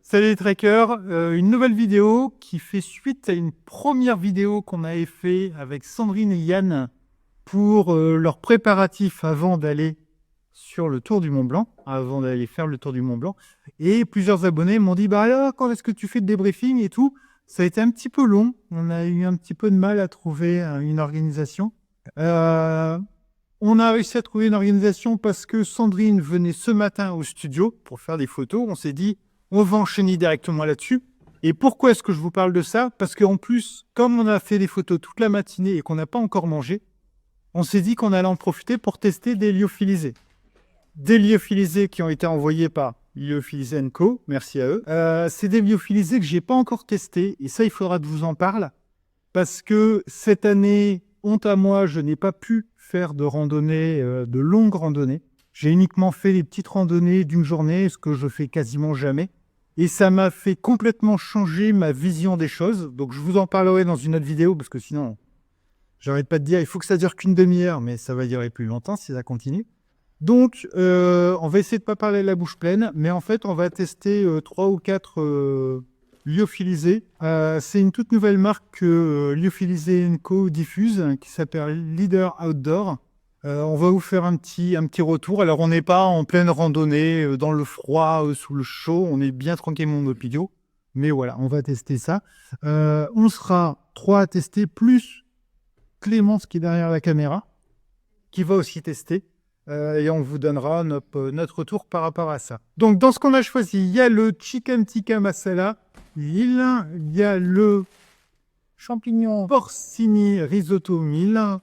Salut les trackers, une nouvelle vidéo qui fait suite à une première vidéo qu'on avait fait avec Sandrine et Yann pour leurs préparatifs avant d'aller sur le Tour du Mont Blanc, avant d'aller faire le Tour du Mont Blanc. Et plusieurs abonnés m'ont dit, bah alors, quand est-ce que tu fais le débriefing et tout? Ça a été un petit peu long, on a eu un petit peu de mal à trouver une organisation. On a réussi à trouver une organisation parce que Sandrine venait ce matin au studio pour faire des photos. On s'est dit, on va enchaîner directement là-dessus. Et pourquoi est-ce que je vous parle de ça? Parce qu'en plus, comme on a fait des photos toute la matinée et qu'on n'a pas encore mangé, on s'est dit qu'on allait en profiter pour tester des lyophilisés. Des lyophilisés qui ont été envoyés par Lyophilisé & Co. Merci à eux. C'est des lyophilisés que je n'ai pas encore testés. Et ça, il faudra que je vous en parle. Parce que cette année, honte à moi, je n'ai pas pu faire de randonnée, de longues randonnées. J'ai uniquement fait des petites randonnées d'une journée, ce que je fais quasiment jamais. Et ça m'a fait complètement changer ma vision des choses. Donc je vous en parlerai dans une autre vidéo, parce que sinon, j'arrête pas de dire, il faut que ça dure qu'une demi-heure, mais ça va durer plus longtemps si ça continue. Donc, on va essayer de ne pas parler la bouche pleine, mais en fait, on va tester 3 ou 4 lyophilisés. C'est une toute nouvelle marque que Lyophilisé & Co. diffuse, qui s'appelle Leader Outdoor. On va vous faire un petit retour. Alors, on n'est pas en pleine randonnée, dans le froid, sous le chaud. On est bien tranquillement dans nos pilotes. Mais voilà, on va tester ça. On sera 3 à tester, plus Clémence qui est derrière la caméra, qui va aussi tester. Et on vous donnera notre retour par rapport à ça. Donc, dans ce qu'on a choisi, il y a le chicken tikka masala, il y a le champignon porcini risotto 1000,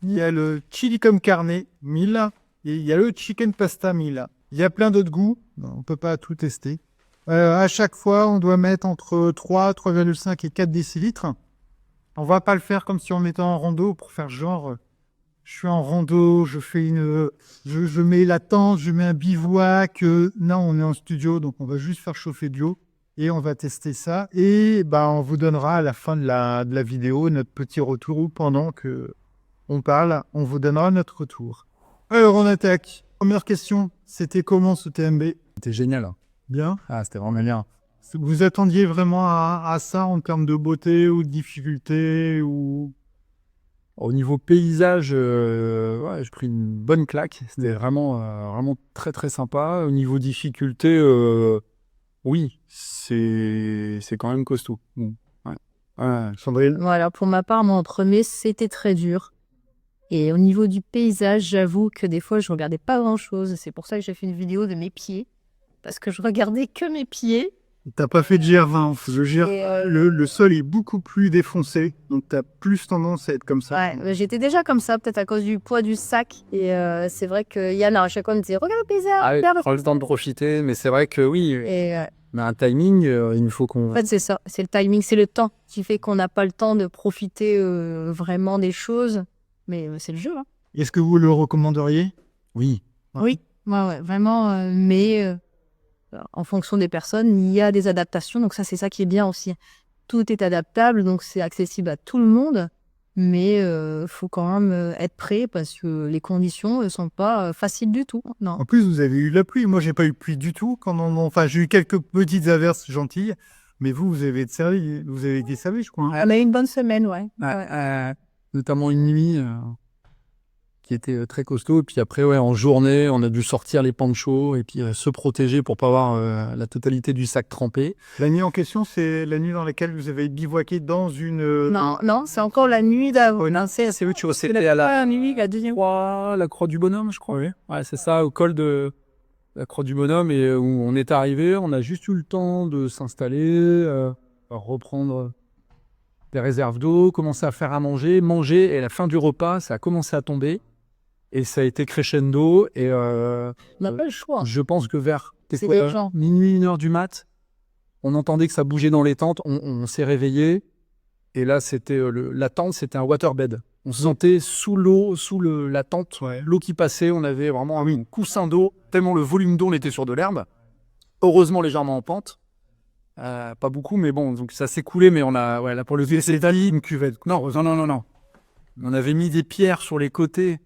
il y a le chili con carne 1000 et il y a le chicken pasta 1000. Il y a plein d'autres goûts, on ne peut pas tout tester. À chaque fois, on doit mettre entre 3, 3,5 et 4 décilitres. On va pas le faire comme si on était en rando pour faire genre... je suis en rando, je mets la tente, je mets un bivouac. Non, on est en studio, donc on va juste faire chauffer de l'eau et on va tester ça. Et on vous donnera à la fin de la vidéo notre petit retour, ou pendant que on parle, on vous donnera notre retour. Alors, on attaque. Première question, c'était comment ce TMB? C'était génial. Bien. Ah, c'était vraiment bien. Vous attendiez vraiment à ça en termes de beauté ou de difficulté ou... Au niveau paysage, j'ai pris une bonne claque. C'était vraiment très très sympa. Au niveau difficulté, oui, c'est quand même costaud. Bon, ouais. Sandrine? Voilà, pour ma part, moi en premier, c'était très dur. Et au niveau du paysage, j'avoue que des fois, je regardais pas grand-chose. C'est pour ça que j'ai fait une vidéo de mes pieds. Parce que je regardais que mes pieds. T'as pas fait de GR20. Le sol est beaucoup plus défoncé, donc t'as plus tendance à être comme ça. Ouais, j'étais déjà comme ça, peut-être à cause du poids du sac. Et c'est vrai que Yann, à chaque fois, me disait regarde le paysage. Ah oui, regarde. prends le temps de profiter, mais c'est vrai que oui, Et mais un timing, il faut qu'on... en fait, c'est ça, c'est le timing, c'est le temps qui fait qu'on n'a pas le temps de profiter vraiment des choses. Mais c'est le jeu, hein. Est-ce que vous le recommanderiez? Oui. Oui, ouais, vraiment. Mais en fonction des personnes, il y a des adaptations. Donc ça, c'est ça qui est bien aussi. Tout est adaptable, donc c'est accessible à tout le monde. Mais faut quand même être prêt parce que les conditions ne sont pas faciles du tout. Non. En plus, vous avez eu la pluie. Moi, j'ai pas eu de pluie du tout. Enfin, j'ai eu quelques petites averses gentilles. Mais vous avez été servi, je crois. On a eu une bonne semaine, ouais. Notamment une nuit qui était très costaud. Et puis après, en journée, on a dû sortir les ponchos et puis se protéger pour pas avoir la totalité du sac trempé. La nuit en question, c'est la nuit dans laquelle vous avez bivouaqué dans une... Non, c'est encore la nuit d'avant. Non, c'est où tu c'était à la nuit, la deuxième. la croix du bonhomme, je crois. Oui. Ouais, c'est ça, au col de la croix du bonhomme, et où on est arrivé, on a juste eu le temps de s'installer, reprendre des réserves d'eau, commencer à faire à manger, et à la fin du repas, ça a commencé à tomber. Et ça a été crescendo. Et On n'a pas le choix. je pense que vers C'est urgent. minuit, 1h du mat, on entendait que ça bougeait dans les tentes. On s'est réveillé. Et là, c'était la tente, c'était un waterbed. On se sentait sous l'eau, la tente, l'eau qui passait. On avait vraiment un coussin d'eau, tellement le volume d'eau, on était sur de l'herbe. Heureusement, légèrement en pente. Pas beaucoup, mais bon, donc ça s'est coulé. Mais on a, là pour le c'est une cuvette. Non. On avait mis des pierres sur les côtés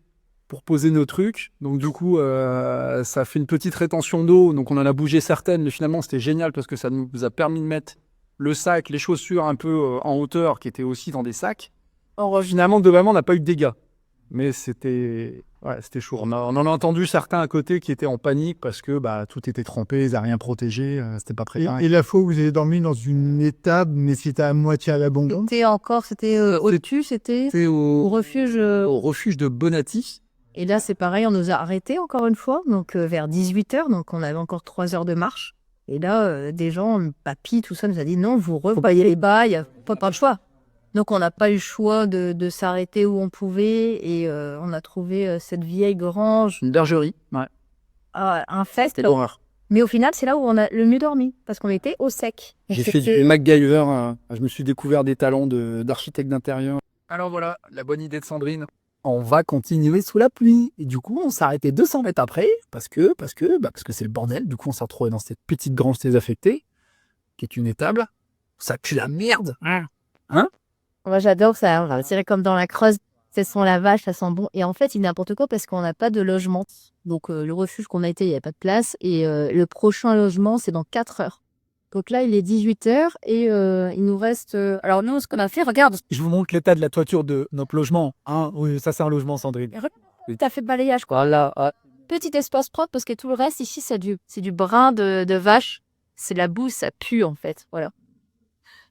pour poser nos trucs. Donc du coup, ça fait une petite rétention d'eau. Donc on en a bougé certaines, mais finalement c'était génial parce que ça nous a permis de mettre le sac, les chaussures un peu en hauteur, qui étaient aussi dans des sacs. Or finalement, globalement, on n'a pas eu de dégâts. Mais c'était chaud. On en a entendu certains à côté qui étaient en panique parce que tout était trempé, ils n'avaient rien protégé, c'était pas prêt. Et la fois où vous avez dormi dans une étable, mais c'était à moitié à l'abandon. C'était au-dessus, c'était au refuge. Au refuge de Bonati. Et là, c'est pareil, on nous a arrêtés encore une fois, donc vers 18h, donc on avait encore 3 heures de marche. Et là, des gens, papy, tout ça, nous a dit non, vous revoyez les bails, pas le choix. Donc on n'a pas eu le choix de s'arrêter où on pouvait et on a trouvé cette vieille grange. Une bergerie, ouais. Un fest. C'était l'horreur. Mais au final, c'est là où on a le mieux dormi, parce qu'on était au sec. J'ai fait du MacGyver, je me suis découvert des talents d'architecte d'intérieur. Alors voilà, la bonne idée de Sandrine. On va continuer sous la pluie. Et du coup, on s'est arrêté 200 mètres après, parce que c'est le bordel. Du coup, on s'est retrouvé dans cette petite grange désaffectée, qui est une étable. Ça pue la merde. Hein? Moi, j'adore ça. On va tirer comme dans la Creuse. Ça sent la vache, ça sent bon. Et en fait, il n'importe quoi parce qu'on n'a pas de logement. Donc, le refuge qu'on a été, il n'y avait pas de place. Et le prochain logement, c'est dans 4 heures. Donc là, il est 18h et il nous reste... Alors nous, ce qu'on a fait, regarde. Je vous montre l'état de la toiture de notre logement. Hein, oui, ça c'est un logement, Sandrine. T'as fait balayage, quoi. Voilà. Petit espace propre parce que tout le reste ici, c'est du brin de vache. C'est la boue, ça pue en fait. Voilà.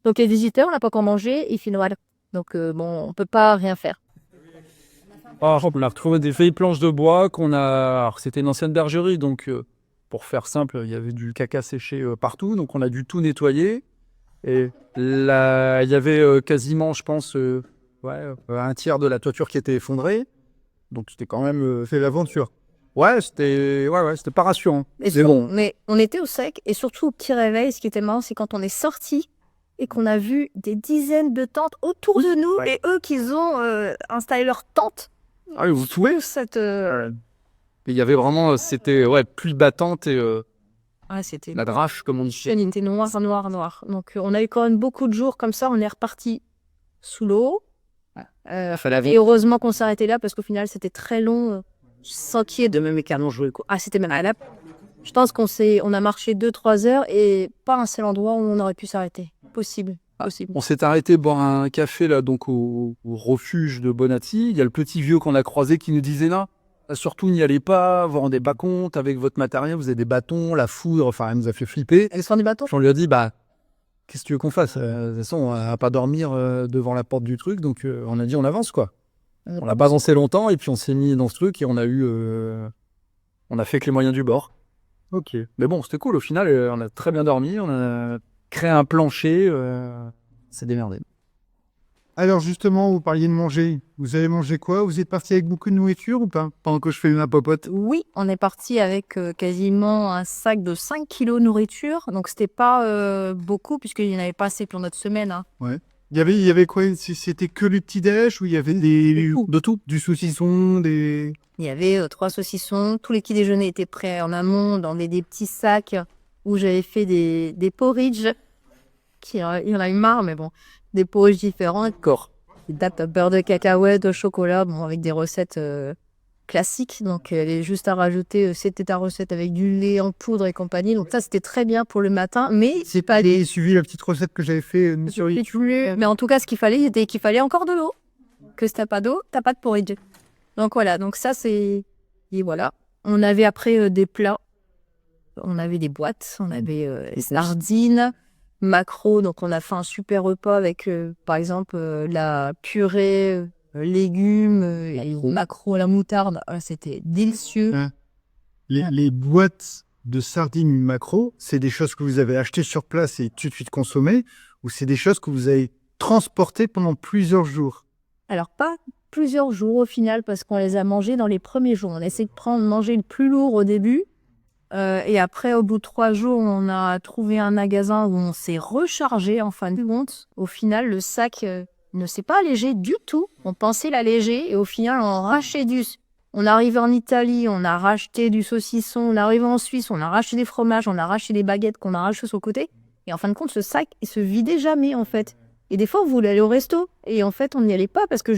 Donc les visiteurs, on n'a pas encore mangé, il fait noir. Donc on peut pas rien faire. On a retrouvé des vieilles planches de bois qu'on a... Alors, c'était une ancienne bergerie, donc pour faire simple, il y avait du caca séché partout, donc on a dû tout nettoyer. Et là, il y avait quasiment, je pense, un tiers de la toiture qui était effondrée. Donc c'était quand même... C'est l'aventure. Ouais, c'était pas rassurant. Mais bon. Mais on était au sec et surtout au petit réveil, ce qui était marrant, c'est quand on est sorti et qu'on a vu des dizaines de tentes autour de nous et eux qui ont installé leur tente. Ah oui, vous trouvez cette... Il y avait vraiment, c'était pluie battante et c'était la drache, comme on dit. Il était noir. Donc on a eu quand même beaucoup de jours comme ça, on est reparti sous l'eau. Et heureusement qu'on s'est arrêté là parce qu'au final c'était très long. Sans qu'il y ait de même canons joués. C'était même à la... Je pense qu'on a marché 2-3 heures et pas un seul endroit où on aurait pu s'arrêter. Possible. On s'est arrêté boire un café là, donc au refuge de Bonati. Il y a le petit vieux qu'on a croisé qui nous disait non, surtout n'y allez pas, vous vous rendez pas compte, avec votre matériel, vous avez des bâtons, la foudre, enfin, elle nous a fait flipper. Elle sort du bâton. On lui a dit, qu'est-ce que tu veux qu'on fasse? De toute façon, on va pas dormir devant la porte du truc, donc on a dit, on avance, quoi. On l'a pas avancé longtemps, et puis on s'est mis dans ce truc, et on a fait que les moyens du bord. Ok. Mais bon, c'était cool, au final, on a très bien dormi, on a créé un plancher, c'est démerdé. Alors justement, vous parliez de manger. Vous avez mangé quoi? Vous êtes parti avec beaucoup de nourriture ou pas? Pendant que je fais ma popote. Oui, on est parti avec quasiment un sac de 5 kilos de nourriture. Donc c'était pas beaucoup puisqu'il n'y en avait pas assez pour notre semaine. Hein. Ouais. Il y avait quoi? C'était que le petit-déj ou il y avait de tout? Du saucisson, des... Il y avait 3 saucissons. Tous les petits déjeuners étaient prêts en amont dans des petits sacs où j'avais fait des porridge. Il y en a eu marre, mais bon. Des porridge différents. D'accord. Des dates beurre de cacahuète, au chocolat, avec des recettes classiques. Donc, elle est juste à rajouter, c'était ta recette avec du lait en poudre et compagnie. Donc, ça, c'était très bien pour le matin. Mais c'est pas allé suivi la petite recette que j'avais fait sur YouTube. Mais en tout cas, ce qu'il fallait, c'était qu'il fallait encore de l'eau. Que si t'as pas d'eau, t'as pas de porridge. Donc, voilà. Donc, ça, c'est... Et voilà. On avait après des plats. On avait des boîtes. On avait des sardines. Macro, donc on a fait un super repas avec par exemple la purée, légumes, macro à la moutarde, c'était délicieux. Les boîtes de sardines macro, c'est des choses que vous avez achetées sur place et tout de suite consommées, ou c'est des choses que vous avez transportées pendant plusieurs jours? Alors pas plusieurs jours au final parce qu'on les a mangées dans les premiers jours. On a essayé de manger le plus lourd au début. Et après, au bout de 3 jours, on a trouvé un magasin où on s'est rechargé en fin de compte. Au final, le sac ne s'est pas allégé du tout. On pensait l'alléger et au final, on rachetait On est arrivé en Italie, on a racheté du saucisson. On est arrivé en Suisse, on a racheté des fromages, on a racheté des baguettes qu'on a rachetées sur le côté. Et en fin de compte, ce sac, il se vidait jamais en fait. Et des fois, on voulait aller au resto. Et en fait, on n'y allait pas parce que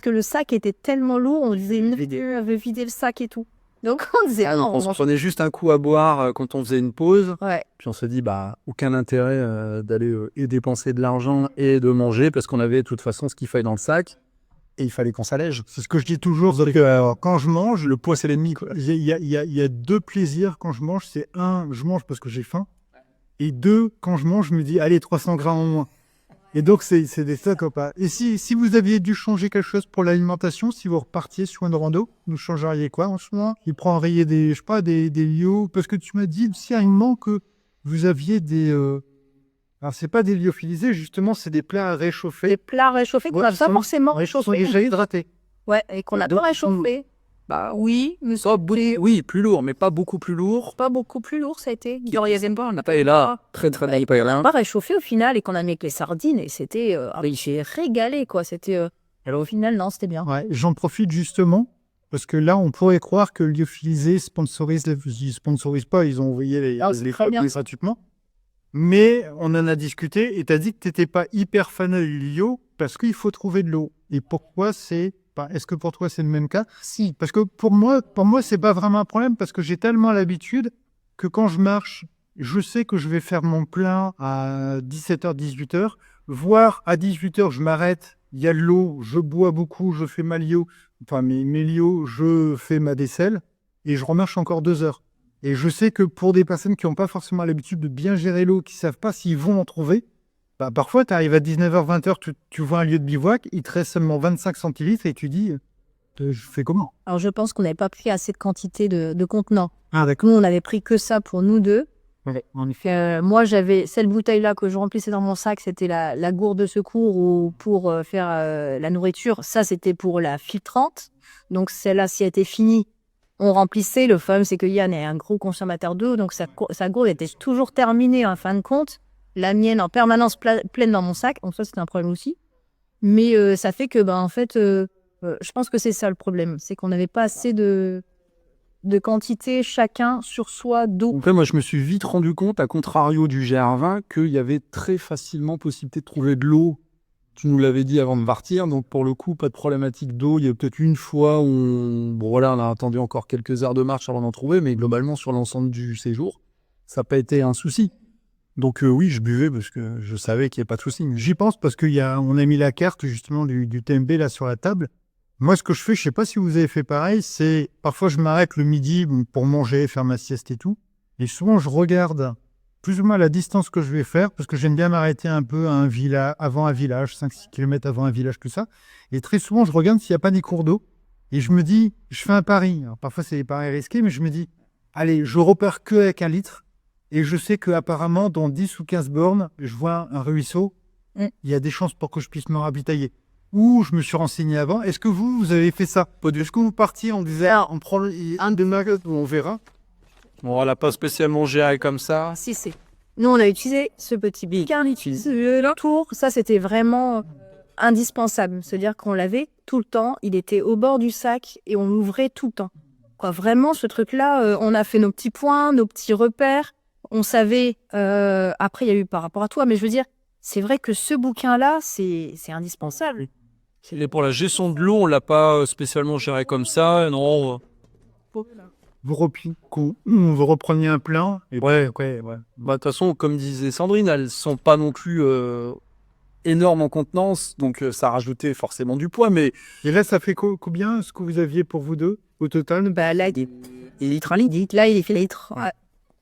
le sac était tellement lourd, on disait une avait vidé le sac et tout. Donc on disait non, On se prenait juste un coup à boire quand on faisait une pause. Ouais. Puis on se dit, aucun intérêt d'aller et dépenser de l'argent et de manger parce qu'on avait de toute façon ce qu'il fallait dans le sac. Et il fallait qu'on s'allège. C'est ce que je dis toujours. C'est que, quand je mange, le poids, c'est l'ennemi. Il y a deux plaisirs quand je mange. C'est un, je mange parce que j'ai faim. Et deux, quand je mange, je me dis, allez, 300 grammes en moins. Et donc, c'est des sacs ou pas. Et si vous aviez dû changer quelque chose pour l'alimentation, si vous repartiez sur une rando, vous changeriez quoi en ce moment? Vous prendriez des lios. Parce que tu m'as dit sérieusement que vous aviez des... Alors, c'est pas des lyophilisés, justement, c'est des plats à réchauffer. Des plats réchauffés qu'on n'a pas forcément réchauffés. Déjà hydratés. Ouais, et qu'on n'a pas réchauffé. Oui, mais Oui, plus lourd, mais pas beaucoup plus lourd. pas beaucoup plus lourd, ça a été. On n'a pas été là, très Pas réchauffé au final et qu'on a mis avec les sardines et c'était... j'ai régalé, quoi. C'était... Alors au final, non, c'était bien. Ouais, j'en profite justement, parce que là, on pourrait croire que lyophilisé sponsorise, ils sponsorisent pas, ils ont envoyé les très bien. photos gratuitement. Mais on en a discuté et tu as dit que tu n'étais pas hyper fan de Lio parce qu'il faut trouver de l'eau. Et pourquoi est-ce que pour toi c'est le même cas? Si. Parce que pour moi, c'est pas vraiment un problème parce que j'ai tellement l'habitude que quand je marche, je sais que je vais faire mon plein à 17h, 18h, voire à 18h, je m'arrête, il y a de l'eau, je bois beaucoup, je fais mes lios, je fais ma vaisselle et je remarche encore 2 heures. Et je sais que pour des personnes qui n'ont pas forcément l'habitude de bien gérer l'eau, qui ne savent pas s'ils vont en trouver, parfois tu arrives à 19h, 20h, tu vois un lieu de bivouac, il te reste seulement 25 centilitres et tu dis, je fais comment? Alors je pense qu'on n'avait pas pris assez de quantité de contenants. Ah d'accord. Nous, on avait pris que ça pour nous deux. Ouais, en effet. Moi, j'avais cette bouteille-là que je remplissais dans mon sac, c'était la gourde de secours ou pour faire la nourriture. Ça, c'était pour la filtrante. Donc celle-là, si elle était finie, on remplissait. Le problème, c'est que Yann est un gros consommateur d'eau, donc sa gourde était toujours terminée en fin de compte. La mienne en permanence pleine dans mon sac. Donc ça, c'était un problème aussi. Mais ça fait que, en fait, je pense que c'est ça le problème. C'est qu'on n'avait pas assez de quantité chacun sur soi d'eau. Après, moi, je me suis vite rendu compte, à contrario du GR20, qu'il y avait très facilement possibilité de trouver de l'eau. Tu nous l'avais dit avant de partir, donc pour le coup, pas de problématique d'eau. Il y a peut-être une fois où on a attendu encore quelques heures de marche avant d'en trouver, mais globalement, sur l'ensemble du séjour, ça n'a pas été un souci. Donc oui, je buvais parce que je savais qu'il n'y avait pas de souci. J'y pense parce qu'on a mis la carte justement du TMB là sur la table. Moi, ce que je fais, je sais pas si vous avez fait pareil, c'est parfois je m'arrête le midi pour manger, faire ma sieste et tout. Et souvent, je regarde plus ou moins la distance que je vais faire parce que j'aime bien m'arrêter un peu avant un village, 5-6 km avant un village, tout ça. Et très souvent, je regarde s'il n'y a pas des cours d'eau. Et je me dis, je fais un pari. Alors, parfois, c'est des paris risqués, mais je me dis, allez, je repars que avec 1 litre. Et je sais qu'apparemment, dans 10 ou 15 bornes, je vois un ruisseau. Il y a des chances pour que je puisse me ravitailler. Ou je me suis renseigné avant. Est-ce que vous avez fait ça? Est-ce que vous partiez en disant, on prend un de nuggets où on verra? Bon, on l'a pas spécialement géré comme ça. Si, c'est. Nous, on a utilisé ce petit bicard, tour. Ça, c'était vraiment indispensable. C'est-à-dire qu'on l'avait tout le temps. Il était au bord du sac et on l'ouvrait tout le temps. Quoi, vraiment, ce truc-là, on a fait nos petits points, nos petits repères. On savait. Après, il y a eu par rapport à toi, mais je veux dire, c'est vrai que ce bouquin-là, c'est indispensable. Et pour la gestion de l'eau, on l'a pas spécialement géré comme ça, non. Vous repreniez un plein. Et Ouais. De toute façon, comme disait Sandrine, elles sont pas non plus énormes en contenance, donc ça rajoutait forcément du poids. Mais Et là, ça fait combien ce que vous aviez pour vous deux au total? Là, il litre, 1 litre. Là, il fait litre. Ouais.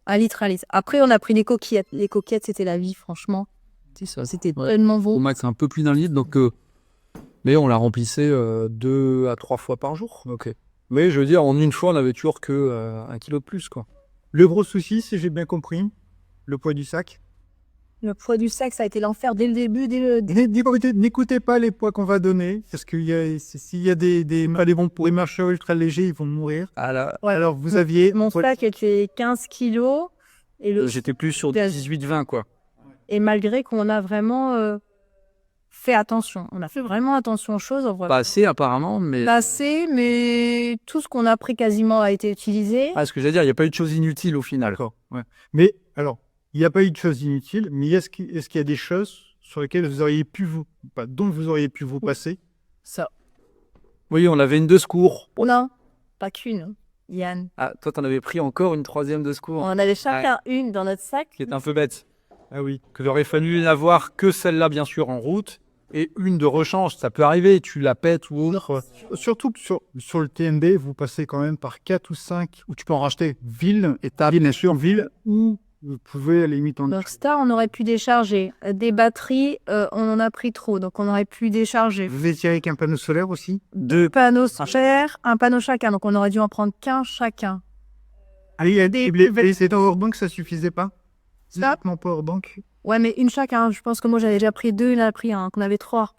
1 litre, 1 litre. Après, on a pris des coquillettes. Les coquillettes, c'était la vie, franchement. C'est ça, c'était tellement beau. au max, un peu plus d'1 litre, donc. Mais on la remplissait 2 à 3 fois par jour. Ok. Mais je veux dire, en une fois, on avait toujours que 1 kilo de plus, quoi. Le gros souci, si j'ai bien compris, le poids du sac. Le poids du sac, ça a été l'enfer dès le début. N'écoutez pas les poids qu'on va donner, parce qu'il y a, s'il y a des bons pour les marcheurs ultra légers, ils vont mourir. Ouais. Alors, vous aviez... Mon sac était 15 kilos. Et J'étais plus sur 18-20, quoi. Et malgré qu'on a vraiment fait attention. On a fait vraiment attention aux choses. Pas assez, apparemment, mais... Pas assez, mais tout ce qu'on a pris quasiment a été utilisé. Ah, ce que j'allais dire, il n'y a pas eu de choses inutiles au final. D'accord, ouais. Mais, alors, il n'y a pas eu de choses inutiles, mais est-ce qu'il y a des choses sur lesquels vous auriez pu dont vous auriez pu vous passer? Ça. Oui, on avait une de secours. Oh non, pas qu'une, Yann. Ah, toi, t'en avais pris encore une troisième de On secours. en avait chacun une dans notre sac. Qui est un peu bête. Ah oui. Qu'il aurait fallu n'avoir que celle-là, bien sûr, en route, et une de rechange. Ça peut arriver, tu la pètes ou autre. Surtout que sur le TMB, vous passez quand même par 4 ou 5, où tu peux en racheter, villes, étapes, bien sûr, villes, où vous pouvez à la limite en... Star, on aurait pu décharger. Des batteries, on en a pris trop, donc on aurait pu décharger. Vous étiez avec un panneau solaire aussi? 2 panneaux solaires, un panneau chacun, donc on aurait dû en prendre qu'un chacun. Ah, il y a des powerbank, ça suffisait pas? Ça? Mon powerbank. Ouais, mais une chacun. Je pense que moi, j'avais déjà pris 2, il en a pris un, qu'on avait 3.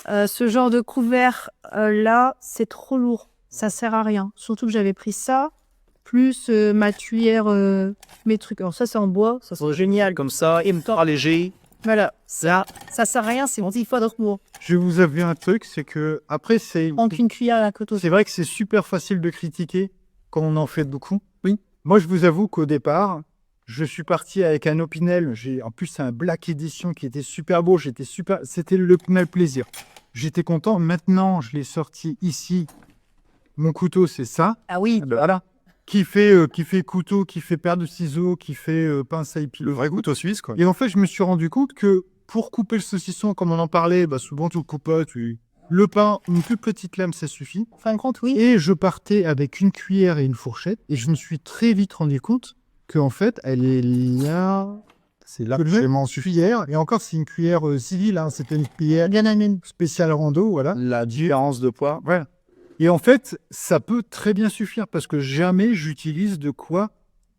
Ce genre de couvert, là, c'est trop lourd. Ça sert à rien. Surtout que j'avais pris ça, plus ma cuillère, mes trucs. Alors ça, c'est en bois. Ça, c'est génial. Comme ça, et me léger. Voilà. Ça sert à rien, c'est mon petit de bois. Je vais vous avouer un truc, c'est que, après, c'est Manque cuillère à la côte aussi. c'est vrai que c'est super facile de critiquer quand on en fait beaucoup. Oui. Moi, je vous avoue qu'au départ, je suis parti avec un Opinel. En plus, c'est un Black Edition qui était super beau. C'était le Opinel plaisir. J'étais content. Maintenant, je l'ai sorti ici. Mon couteau, c'est ça. Ah oui. Voilà. Qui fait couteau, qui fait paire de ciseaux, qui fait pince à épiler. Le vrai couteau suisse, quoi. Et en fait, je me suis rendu compte que pour couper le saucisson, comme on en parlait, souvent tu le coupes pas, le pain, une toute petite lame, ça suffit. Fin de compte, oui. Et je partais avec une cuillère et une fourchette. Et je me suis très vite rendu compte qu'en fait, elle est là. C'est là que je m'en suis cuillère. Et encore, c'est une cuillère civile. Hein. C'était une cuillère Bien amène. spéciale rando. Voilà. La différence de poids. Voilà. Et en fait, ça peut très bien suffire parce que jamais j'utilise de quoi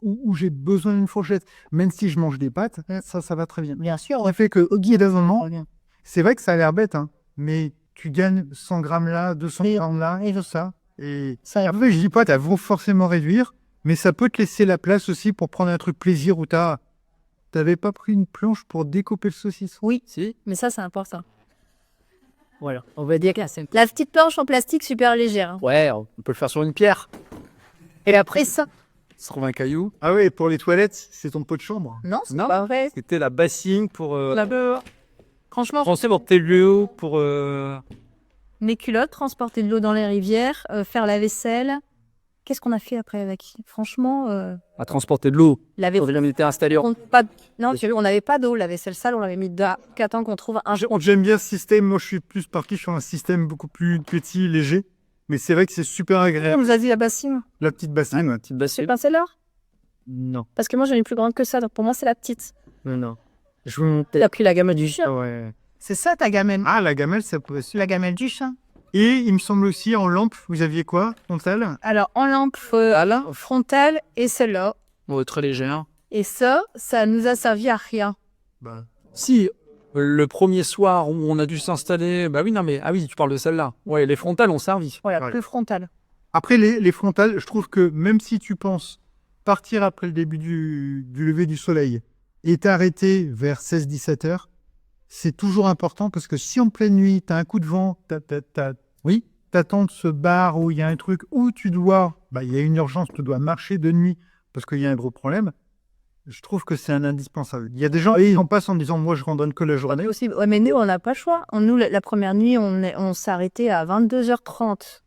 où j'ai besoin d'une fourchette. Même si je mange des pâtes, ça va très bien. Bien sûr. Ça fait que au guide d'un moment, Bien. c'est vrai que ça a l'air bête, hein, mais tu gagnes 100 grammes là, 200 grammes là, et tout ça. Et ça, après, je dis pas, t'as forcément réduire, mais ça peut te laisser la place aussi pour prendre un truc plaisir où t'avais pas pris une planche pour découper le saucisson. Oui, Si. mais ça, c'est important. Voilà, on va dire que c'est la petite planche en plastique super légère. Hein. Ouais, on peut le faire sur une pierre. Et après ça. Sur un caillou. Ah ouais, pour les toilettes, c'est ton pot de chambre. Non, c'est Non. pas vrai. C'était la bassine pour... Franchement, Français pour tes lieux, pour... mes culottes, transporter de l'eau dans les rivières, faire la vaisselle. Qu'est-ce qu'on a fait après avec? Franchement, à transporter de l'eau. laver. On avait jamais été installé. Non, tu as vu, on n'avait pas d'eau. La vaisselle sale, on l'avait mis dedans. Qu'attends qu'on trouve un. J'aime bien ce système. Moi, je suis plus parti sur un système beaucoup plus petit, léger. Mais c'est vrai que c'est super On agréable. nous a dit la bassine. La petite bassine. Petite C'est bassine. pas celle-là? Non. Parce que moi, j'en ai plus grande que ça. Donc pour moi, c'est la petite. Non. T'as pris la gamelle du chien. Ouais. C'est ça ta gamelle. Ah, la gamelle, ça peut être... La gamelle du chien. Et il me semble aussi, en lampe, vous aviez quoi, frontale? Alors en lampe frontale et celle-là. Bon, très légère. Et ça nous a servi à rien. Si, le premier soir où on a dû s'installer... Bah oui, non mais... Ah oui, tu parles de celle-là. Ouais, les frontales ont servi. Voilà, Ouais. plus frontale. Après, les frontales, je trouve que même si tu penses partir après le début du lever du soleil et t'arrêter vers 16-17 heures, c'est toujours important parce que si en pleine nuit, tu as un coup de vent, ta tente se barre ou il y a un truc où il y a une urgence, tu dois marcher de nuit parce qu'il y a un gros problème, je trouve que c'est un indispensable. Il y a des gens, ils en passent en disant, moi, je randonne que la journée. Aussi, ouais, mais nous, on n'a pas le choix. Nous, la première nuit, on s'est arrêté à 22h30.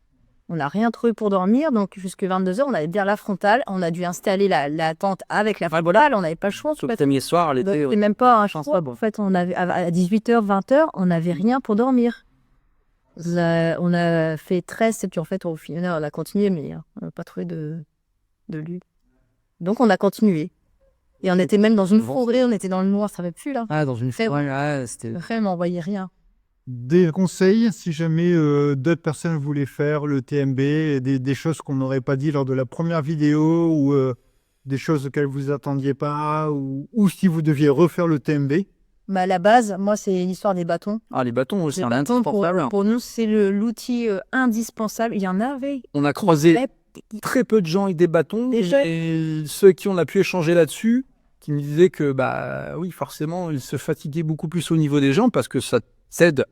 On n'a rien trouvé pour dormir, donc jusqu'à 22h, on avait bien la frontale. On a dû installer la tente avec la frontale. On n'avait pas le choix. Le premier soir, l'été... C'est même pas un choix. pas bon. En fait, on avait, à 18h, 20h, on n'avait rien pour dormir. On a fait 13, et puis en fait, au final, on a continué, mais on n'a pas trouvé de lieu. Donc, on a continué. Et on était même dans une forêt, on était dans le noir, ça ne savait plus, là. Ah, dans une forêt, c'était... Vraiment, on voyait rien. Des conseils, si jamais d'autres personnes voulaient faire le TMB, des choses qu'on n'aurait pas dit lors de la première vidéo ou des choses auxquelles vous attendiez pas ou si vous deviez refaire le TMB. À la base, moi, c'est l'histoire des bâtons. Ah, les bâtons aussi, Les c'est bâtons, indispensable. pour nous, c'est l'outil indispensable. Il y en avait. On a croisé très peu de gens avec des bâtons. Déjà. Et ceux qui on a pu échanger là-dessus, qui me disaient que, bah oui, forcément, ils se fatiguaient beaucoup plus au niveau des jambes parce que ça t'aide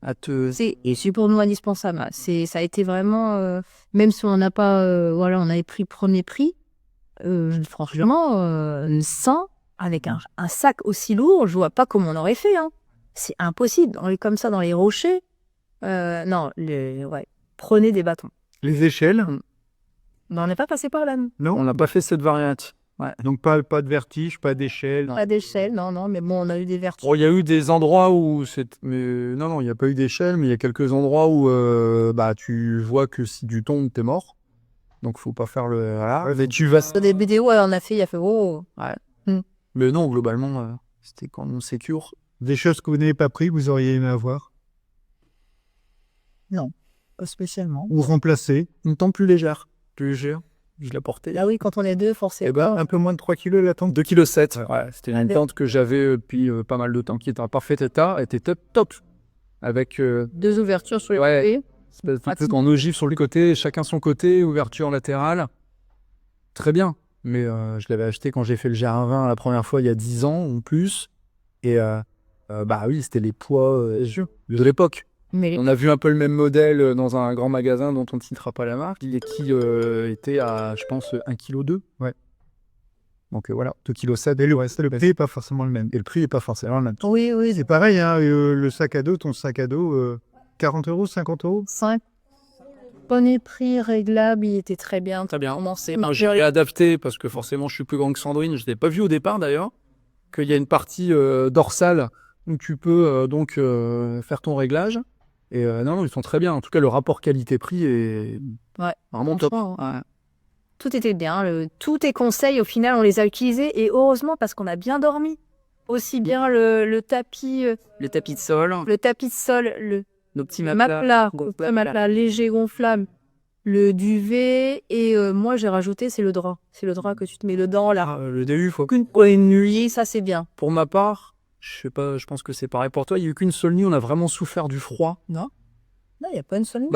à te... Et c'est pour nous indispensable. Ça a été vraiment, même si on n'a pas, on avait pris premier prix, franchement, sans, avec un sac aussi lourd, je vois pas comment on aurait fait. Hein. C'est impossible. On est comme ça dans les rochers. Non, prenez des bâtons. Les échelles? Mais on n'est pas passé par là. Nous. Non. On n'a pas fait cette variante. Ouais. Donc pas de vertige, pas d'échelle. Pas d'échelle, non, mais bon, on a eu des vertiges. Bon, il y a eu des endroits où mais non, il n'y a pas eu d'échelle, mais il y a quelques endroits où tu vois que si tu tombes, t'es mort. Donc faut pas faire le voilà. Mais tu vas. Sur des vidéos, on a fait, il a fait oh. Mais non, globalement, c'était quand même sécure. Des choses que vous n'avez pas pris, vous auriez aimé avoir? Non, pas spécialement. Ou remplacer? Une tente plus légère. Plus légère. Je l'ai portée. Ah oui, quand on est deux, forcément. Un peu moins de 3 kilos la tente. 2,7 kg. Ouais, c'était une tente que j'avais depuis pas mal de temps, qui était en parfait état, elle était top. Avec 2 ouvertures sur les ouais. côtés. En ogive sur les côtés, chacun son côté, ouverture latérale. Très bien. Mais je l'avais acheté quand j'ai fait le GR20 la première fois il y a 10 ans ou plus. Et oui, c'était les poids de l'époque. Mais On a vu un peu le même modèle dans un grand magasin dont on ne citera pas la marque, et qui était à, je pense, 1,2 kg. Ouais. Donc voilà, 2,7 kg. Et le reste, le prix n'est pas forcément le même. Et le prix n'est pas forcément le même. oui, C'est pareil, hein, le sac à dos, ton sac à dos, 40 €, 50 €? 5. Bonnet prix réglable, il était très bien. Très bien. Commencé. J'ai adapté parce que forcément je suis plus grand que Sandrine. Je ne l'ai pas vu au départ d'ailleurs. Qu'il y a une partie dorsale où tu peux faire ton réglage. Et non, ils sont très bien. En tout cas, le rapport qualité-prix est vraiment top. Ouais. Tout était bien. Tous tes conseils, au final, on les a utilisés. Et heureusement, parce qu'on a bien dormi. Aussi bien le tapis. Le tapis de sol. Le tapis de sol, Nos petits le matelas léger gonflable, le duvet. Et moi, j'ai rajouté, c'est le drap. C'est le drap que tu te mets dedans, là. Le DU, faut Qu'une nuit, ça, c'est bien. Pour ma part, je sais pas, je pense que c'est pareil pour toi. Il n'y a eu qu'une seule nuit, on a vraiment souffert du froid. Non, il n'y a pas une seule nuit.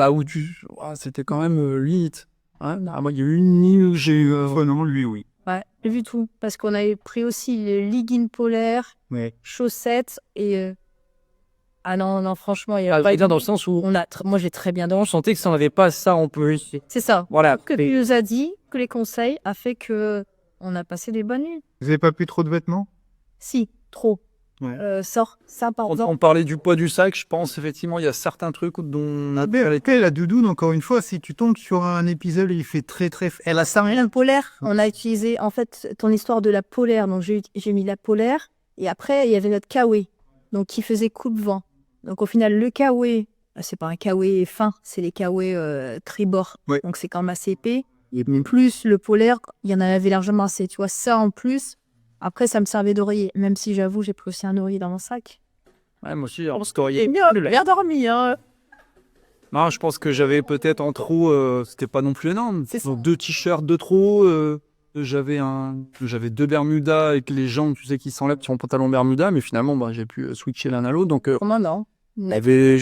C'était quand même limite. Ouais, moi, il y a eu une nuit où j'ai eu Non, lui, oui. Ouais, j'ai vu tout. Parce qu'on avait pris aussi les leggings polaires, Ouais. chaussettes et... Ah non, franchement, il y pas a pas bien dans le sens où moi, j'ai très bien dormi. on sentait que si on n'avait pas ça, on peut. C'est ça. Voilà. Que tu nous as dit, que les conseils a fait que on a passé des bonnes nuits. Vous n'avez pas pris trop de vêtements? Si, trop. Ouais. Sort, ça par exemple. On parlait du poids du sac, je pense effectivement il y a certains trucs dont on a La doudoune, encore une fois, si tu tombes sur un épisode où il fait très elle a ça La polaire, on a utilisé en fait ton histoire de la polaire. Donc j'ai mis la polaire et après il y avait notre kawaii, donc qui faisait coupe-vent. Donc au final le kawaii, c'est pas un kawaii fin, c'est les kawaii tribord. Ouais. Donc c'est quand même assez épais. Et plus le polaire, il y en avait largement assez. Tu vois ça en plus. Après ça me servait d'oreiller, même si j'avoue j'ai pris aussi un oreiller dans mon sac. Ouais, moi aussi, parce qu'oreiller. Bien dormi hein. Non, je pense que j'avais peut-être en trop, c'était pas non plus énorme. C'est ça. Donc 2 t-shirts de trop, j'avais 2 bermudas avec les jambes, tu sais, qui s'enlèvent sur mon pantalon bermuda, mais finalement, j'ai pu switcher l'un à l'autre. Donc, Comment non. il y avait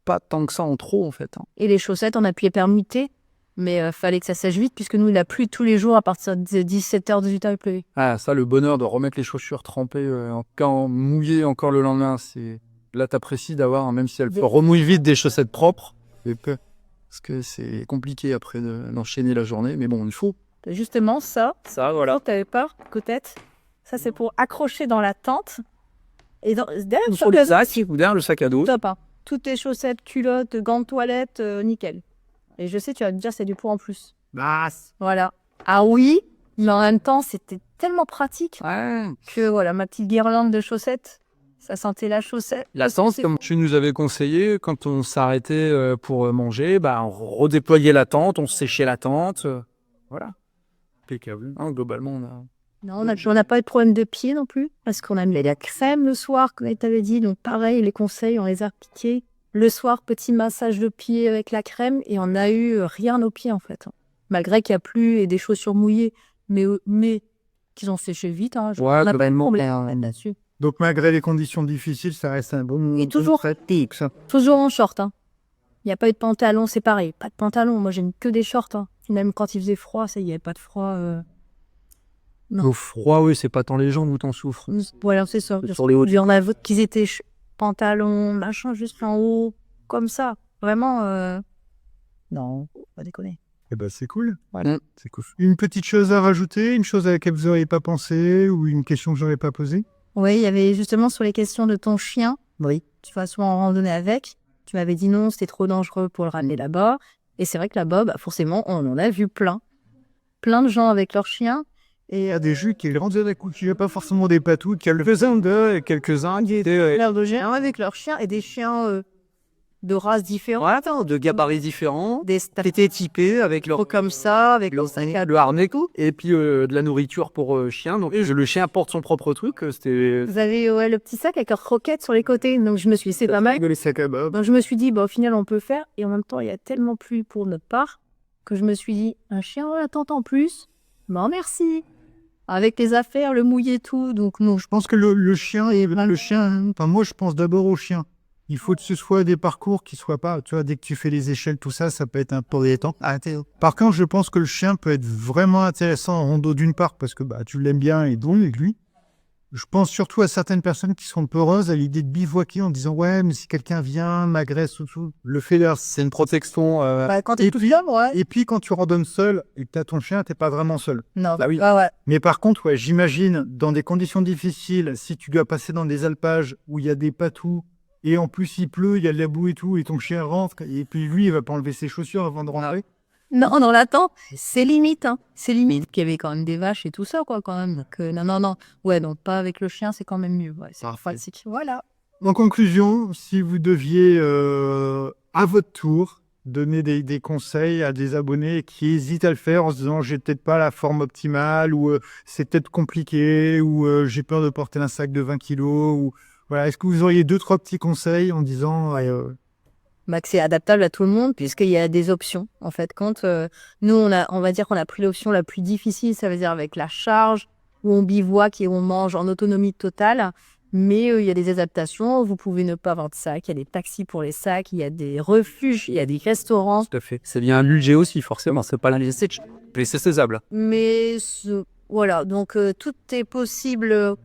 pas tant que ça en trop, en fait. Hein. Et les chaussettes, on a pu les permuter, mais fallait que ça sèche vite, puisque nous, il a plu tous les jours à partir de 17h, 18h, il pleuvait. Ah, ça, le bonheur de remettre les chaussures trempées, quand mouillées encore le lendemain, c'est... Là, t'apprécies d'avoir, même si elles remouillent vite, des chaussettes propres. Parce que c'est compliqué après d'enchaîner la journée, mais bon, il faut. Justement, ça, voilà. t'avais peur, peut-être. Ça, c'est pour accrocher dans la tente. Et derrière, Sur le sac, ou derrière le sac à dos. top, hein. Toutes tes chaussettes, culottes, gants de toilette, nickel. Et je sais, tu vas me dire, c'est du pot en plus. Voilà. Ah oui, mais en même temps, c'était tellement pratique que voilà, ma petite guirlande de chaussettes, ça sentait la chaussette. La tente, comme tu nous avais conseillé, quand on s'arrêtait pour manger, on redéployait la tente, on séchait la tente. Voilà. Impeccable. Hein, globalement, on a... Non, on n'a pas eu de problème de pied non plus, parce qu'on a mis la crème le soir, comme tu avais dit. Donc pareil, les conseils, on les a appliqués. Le soir, petit massage de pied avec la crème, et on n'a eu rien aux pieds en fait. Malgré qu'il y a plu et des chaussures mouillées, mais qu'ils ont séché vite. Hein. On n'a pas de problème là-dessus. Donc malgré les conditions difficiles, ça reste un bon... Et toujours, toujours en short. Hein. Il n'y a pas eu de pantalon, c'est pareil. Pas de pantalon, moi j'ai mis que des shorts. Hein. Même quand il faisait froid, ça, il n'y avait pas de froid. Au froid, oui, c'est pas tant les jambes où t'en souffres. Voilà, c'est ça. Sur les hauts. Il y en a d'autres qui étaient pantalons, machin, juste en haut, comme ça. Vraiment, non, pas déconner. Eh ben, c'est cool. Voilà. C'est cool. Une petite chose à rajouter, une chose à laquelle vous n'auriez pas pensé ou une question que j'aurais pas posée? Oui, il y avait justement sur les questions de ton chien. Oui. Tu vas souvent en randonnée avec. Tu m'avais dit non, c'était trop dangereux pour le ramener là-bas. Et c'est vrai que là-bas, forcément, on en a vu plein. Plein de gens avec leurs chiens. Et il y a des jeux qui rentrent d'un coup, qui n'ont pas forcément des patous, quelques-uns d'eux et quelques-uns qui étaient... L'air de chiens avec leurs chiens et des chiens de races différentes. Voilà, de gabarits différents. Des Qui étaient typés avec leur comme ça, avec leurs le harnais, et puis de la nourriture pour chien. Donc le chien porte son propre truc. C'était Vous avez le petit sac avec leurs croquettes sur les côtés. Donc je me suis dit, c'est pas mal. les sacs à bob. Donc je me suis dit, au final, on peut faire. Et en même temps, il y a tellement plu pour notre part que je me suis dit, un chien en attente en plus, merci. Avec les affaires, le mouillé et tout. Donc non, Je pense que le chien, enfin moi je pense d'abord au chien. Il faut que ce soit des parcours qui soient pas, tu vois, dès que tu fais les échelles, tout ça, ça peut être un peu irritant. Par contre, je pense que le chien peut être vraiment intéressant en rando d'une part, parce que tu l'aimes bien et donc avec lui. Je pense surtout à certaines personnes qui sont peureuses à l'idée de bivouaquer en disant ouais, mais si quelqu'un vient, m'agresse ou tout. Le fait là, c'est une protection. quand t'es tout seul, ouais. et puis quand tu randonnes seul et que t'as ton chien, t'es pas vraiment seul. Non, Bah oui. ouais. Mais par contre, ouais, j'imagine, dans des conditions difficiles, si tu dois passer dans des alpages où il y a des patous, et en plus il pleut, il y a de la boue et tout, et ton chien rentre, et puis lui, il va pas enlever ses chaussures avant de rentrer. Non, on l'attend. C'est limite, hein. C'est limite. Qu'il y avait quand même des vaches et tout ça, quoi, quand même. Donc, non. Ouais, donc pas avec le chien, c'est quand même mieux. Ouais, c'est pratique. Voilà. En conclusion, si vous deviez, à votre tour, donner des conseils à des abonnés qui hésitent à le faire en se disant j'ai peut-être pas la forme optimale, ou c'est peut-être compliqué, ou j'ai peur de porter un sac de 20 kilos, ou voilà, est-ce que vous auriez 2-3 petits conseils en disant Que c'est adaptable à tout le monde, puisqu'il y a des options. En fait, quand nous, on va dire qu'on a pris l'option la plus difficile, ça veut dire avec la charge, où on bivouaque et on mange en autonomie totale. Mais il y a des adaptations. Vous pouvez ne pas avoir de sac. Il y a des taxis pour les sacs. Il y a des refuges. Il y a des restaurants. Tout à fait. C'est bien un budget aussi, forcément. C'est pas l'industrie, mais c'est faisable. Mais voilà, donc tout est possible.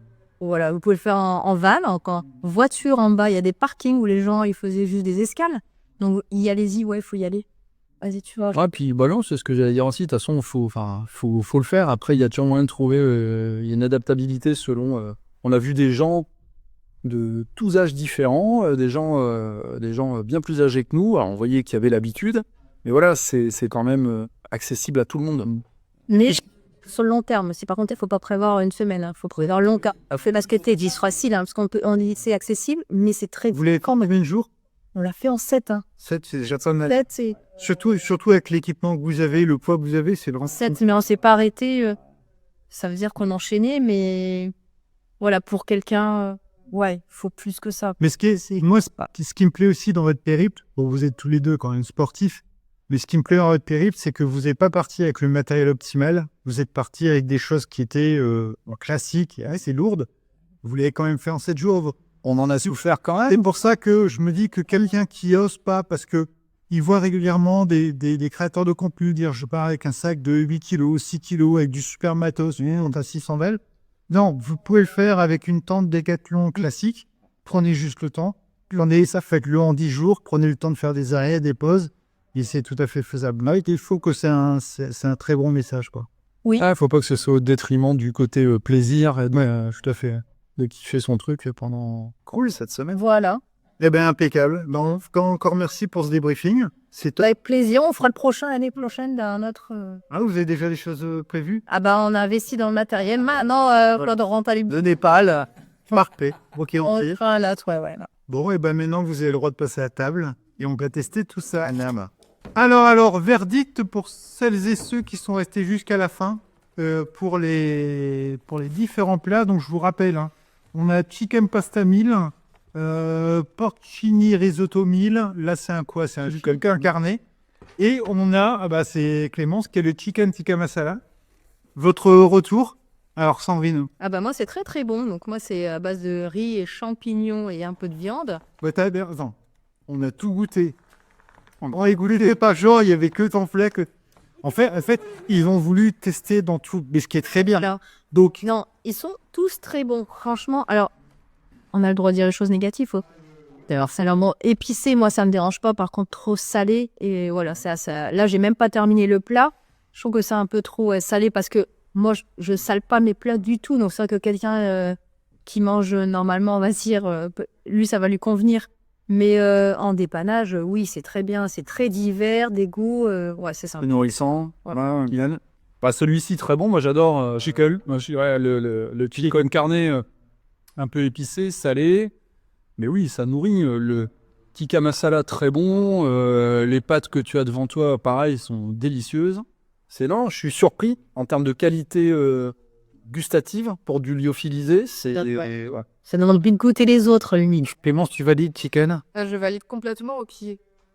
Voilà, vous pouvez le faire en van, en voiture en bas. Il y a des parkings où les gens ils faisaient juste des escales. Donc y allez-y, ouais, il faut y aller. Vas-y, tu vois. Ouais, puis non, c'est ce que j'allais dire aussi. De toute façon, faut le faire. Après, il y a toujours moyen de trouver il y a une adaptabilité selon. On a vu des gens de tous âges différents, des gens bien plus âgés que nous. Alors, on voyait qu'il y avait l'habitude, mais voilà, c'est quand même accessible à tout le monde. Mais sur le long terme, si par contre il faut pas prévoir une semaine, il faut prévoir long terme. Fait basketer 10 facile, parce on dit c'est accessible, mais c'est très. vous l'avez fait en combien de jours? On l'a fait en 7. 7, c'est déjà pas mal. 7, c'est Surtout avec l'équipement que vous avez, le poids que vous avez, c'est le 7, mais on s'est pas arrêté. Ça veut dire qu'on enchaînait, mais voilà, pour quelqu'un, ouais, faut plus que ça. Mais ce qui me plaît aussi dans votre périple, bon, vous êtes tous les deux quand même sportifs, mais ce qui me plaît dans votre périple, c'est que vous n'êtes pas parti avec le matériel optimal, vous êtes parti avec des choses qui étaient classiques et assez lourdes. Vous l'avez quand même fait en 7 jours. On en a souffert quand même. C'est pour ça que je me dis que quelqu'un qui ose pas, parce que il voit régulièrement des créateurs de contenu dire je pars avec un sac de 8 kilos, 6 kilos, avec du super matos, on a 600 balles. Non, vous pouvez le faire avec une tente Décathlon classique. Prenez juste le temps. Faites-le en 10 jours. Prenez le temps de faire des arrêts, des pauses. Et c'est tout à fait faisable. Là, il faut que c'est un très bon message, quoi. Oui. Ah, faut pas que ce soit au détriment du côté plaisir. Tout à fait. De kiffer son truc pendant cette semaine. Voilà. Eh bien, impeccable. Encore merci pour ce débriefing. C'est top. Avec plaisir, on fera le prochain l'année prochaine d'un autre. Ah, vous avez déjà des choses prévues? On a investi dans le matériel. Maintenant, voilà. De rentrer à De Népal. Parfait. Ok, on on tire. fera là, ouais. Là. Bon, et ben maintenant, vous avez le droit de passer à table et on va tester tout ça. Alors, verdict pour celles et ceux qui sont restés jusqu'à la fin pour les différents plats. Donc, je vous rappelle, hein, on a chicken pasta 1000, porcini risotto 1000. Là, c'est un quoi? C'est un quelqu'un carné. Et on a, c'est Clémence qui est le chicken tikka masala. Votre retour? Alors, Sandrine. Moi, c'est très très bon. Donc, moi, c'est à base de riz et champignons et un peu de viande. T'as bien raison. On a tout goûté. On a goûté pas genre, il y avait que Tanflec. En fait, ils ont voulu tester dans tout, mais ce qui est très bien. Alors, Donc, non, ils sont tous très bons. Franchement, alors, on a le droit de dire les choses négatives. Alors, salement épicé, moi, ça me dérange pas. Par contre, trop salé. Et voilà, là, j'ai même pas terminé le plat. Je trouve que c'est un peu trop salé parce que moi, je sale pas mes plats du tout. Donc, c'est vrai que quelqu'un qui mange normalement, on va dire, lui, ça va lui convenir. Mais en dépannage, oui, c'est très bien. C'est très divers, des goûts. Ouais, c'est sympa. Nourrissant. Ouais. Voilà, Kylian. Bah, celui-ci, très bon. Moi, j'adore chicken. Moi, le chicken carne un peu épicé, salé. Mais oui, ça nourrit. Le tikka masala, très bon. Les pâtes que tu as devant toi, pareil, sont délicieuses. Je suis surpris en termes de qualité gustative pour du lyophilisé. Ouais. Ça donne envie de goûter les autres, limite. Clémence, tu valides chicken? Je valide complètement. Ok.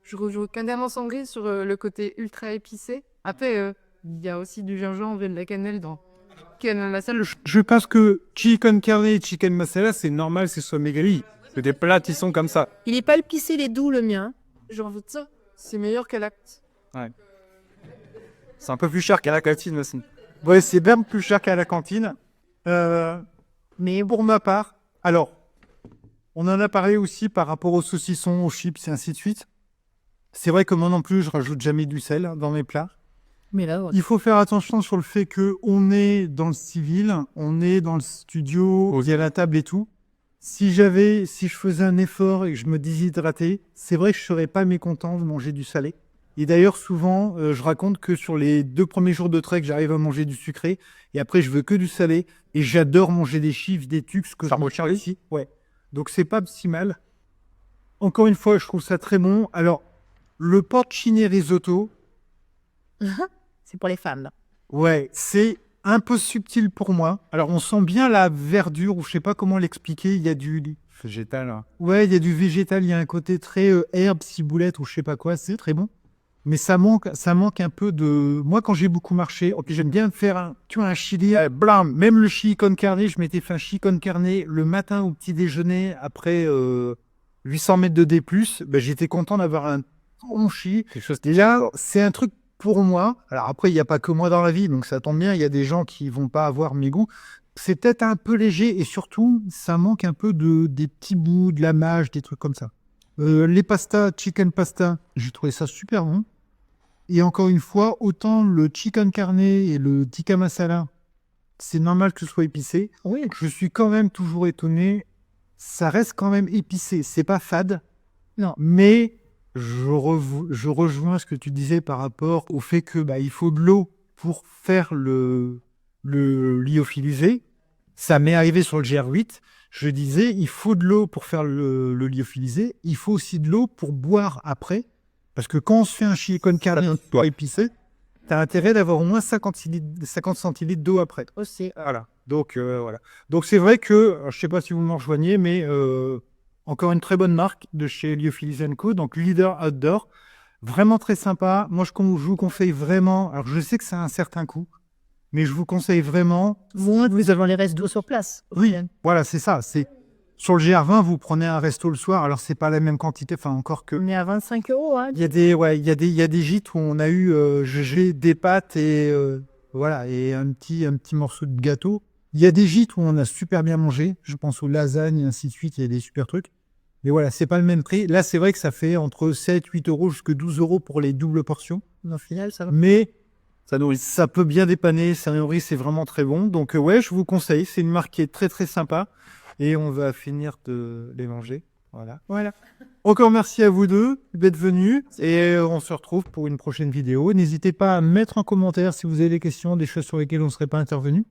Je rejoins Candiaman Sangri sur le côté ultra épicé. Après, il y a aussi du gingembre et de la cannelle dans Chicken Masala. Je pense que chicken carne et chicken masala, c'est normal, c'est soit maigri. C'est des plats qui sont comme ça. Il est pas épicé, les doux, le mien. J'en veux de ça. C'est meilleur qu'à l'acte. C'est un peu plus cher qu'à la cantine aussi. Ouais, c'est bien plus cher qu'à la cantine. Mais pour ma part, alors, on en a parlé aussi par rapport aux saucissons, aux chips et ainsi de suite. C'est vrai que moi non plus, je rajoute jamais du sel dans mes plats. Mais là, ouais. Il faut faire attention sur le fait qu'on est dans le civil, on est dans le studio, il y a la table et tout. Si je faisais un effort et que je me déshydratais, c'est vrai que je serais pas mécontent de manger du salé. Et d'ailleurs, souvent, je raconte que sur les 2 premiers jours de trek, j'arrive à manger du sucré. Et après, je veux que du salé. Et j'adore manger des chiffres, des tucs, que je mange ici. Ouais. Donc, c'est pas si mal. Encore une fois, je trouve ça très bon. Alors, le porcini risotto, C'est pour les femmes, là. ouais, c'est un peu subtil pour moi. Alors, on sent bien la verdure, ou je sais pas comment l'expliquer. Il y a du végétal. Hein. Ouais, il y a du végétal. Il y a un côté très herbe, ciboulette, ou je sais pas quoi. C'est très bon. Mais ça manque un peu de... Moi, quand j'ai beaucoup marché, j'aime bien faire un chili, blam. Même le chili con carne, je m'étais fait un chili con carne le matin au petit déjeuner, après 800 mètres de D+, ben, j'étais content d'avoir un bon chili. Déjà, c'est un truc pour moi. Alors après, il n'y a pas que moi dans la vie, donc ça tombe bien, il y a des gens qui vont pas avoir mes goûts. C'est peut-être un peu léger, et surtout, ça manque un peu des petits bouts, de la mâche, des trucs comme ça. Les pastas, chicken pasta, j'ai trouvé ça super bon. Et encore une fois, autant le chicken carne et le tikka masala, c'est normal que ce soit épicé. Oui. Je suis quand même toujours étonné. Ça reste quand même épicé. C'est pas fade. Non. Mais je rejoins ce que tu disais par rapport au fait que il faut de l'eau pour faire le lyophilisé. Ça m'est arrivé sur le GR8. Je disais, il faut de l'eau pour faire le lyophilisé. Il faut aussi de l'eau pour boire après. Parce que quand on se fait un chili con carne épicé, t'as intérêt d'avoir au moins 50 centilitres d'eau après. Aussi. Voilà. Donc, voilà. Donc, c'est vrai que, je sais pas si vous m'en rejoignez, mais encore une très bonne marque de chez Lyophilis & Co. Donc, Leader Outdoor. Vraiment très sympa. Moi, je vous conseille vraiment. Alors, je sais que ça a un certain coût, mais je vous conseille vraiment. Vous avez les restes d'eau sur place. Oui, voilà, c'est ça. Sur le GR20, vous prenez un resto le soir, alors c'est pas la même quantité, enfin encore que... On est à 25 €, hein. Il y a des gîtes où on a eu j'ai des pâtes et voilà, et un petit morceau de gâteau. Il y a des gîtes où on a super bien mangé, je pense aux lasagnes et ainsi de suite, il y a des super trucs. Mais voilà, c'est pas le même prix. Là, c'est vrai que ça fait entre 7, 8 € jusqu'à 12 € pour les doubles portions. Au final, ça va. Mais ça peut bien dépanner, ça nourrit, c'est vraiment très bon. Donc ouais, je vous conseille, c'est une marque qui est très très sympa. Et on va finir de les manger. Voilà. Encore merci à vous deux d'être venus. Et on se retrouve pour une prochaine vidéo. N'hésitez pas à mettre en commentaire si vous avez des questions, des choses sur lesquelles on ne serait pas intervenu.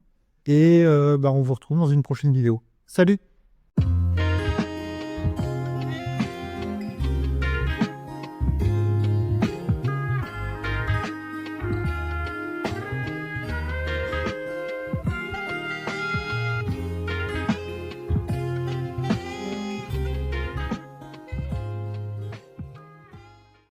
Et on vous retrouve dans une prochaine vidéo. Salut!